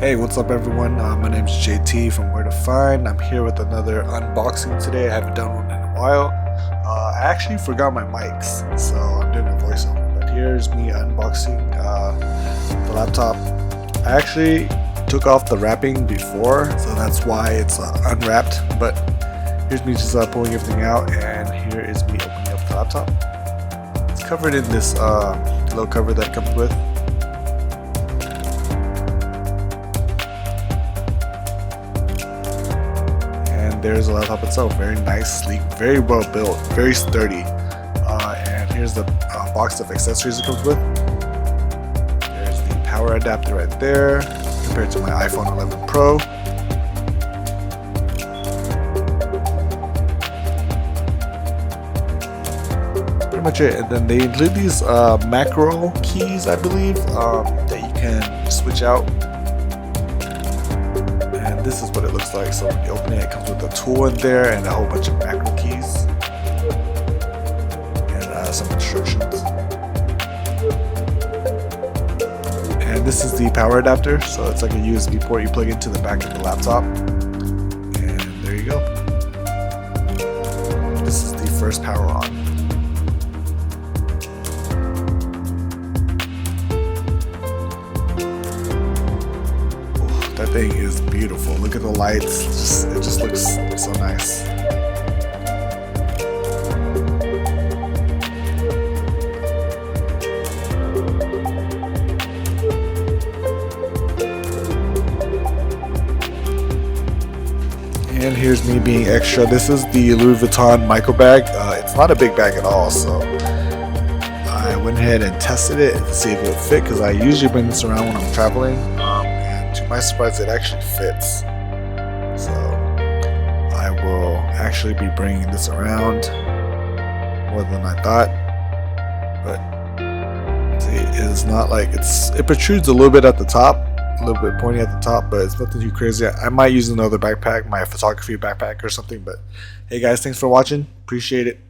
Hey, what's up everyone? My name's JT from Where to Find. I'm here with another unboxing today. I haven't done one in a while. I actually forgot my mics, so I'm doing a voiceover. But here's me unboxing the laptop. I actually took off the wrapping before, so that's why it's unwrapped. But here's me just pulling everything out, and here is me opening up the laptop. It's covered in this little cover that it comes with. There's the laptop itself, very nice, sleek, very well built, very sturdy. And here's the box of accessories it comes with. There's the power adapter right there, compared to my iPhone 11 Pro. Pretty much it. And then they include these macro keys, I believe, that you can switch out. And this is what it looks like. So when you open it, it comes with a tool in there and a whole bunch of macro keys and some instructions. And this is the power adapter, so it's like a USB port you plug into the back of the laptop. And there you go. This is the first power on. That thing is beautiful. Look at the lights. It just looks so nice. And here's me being extra. This is the Louis Vuitton micro bag. It's not a big bag at all, so I went ahead and tested it to see if it would fit, because I usually bring this around when I'm traveling. To my surprise, it actually fits. So I will actually be bringing this around more than I thought. But see, it is not like it protrudes a little bit at the top, a little bit pointy at the top, but it's nothing too crazy. I might use another backpack, my photography backpack or something. But hey guys, thanks for watching. Appreciate it.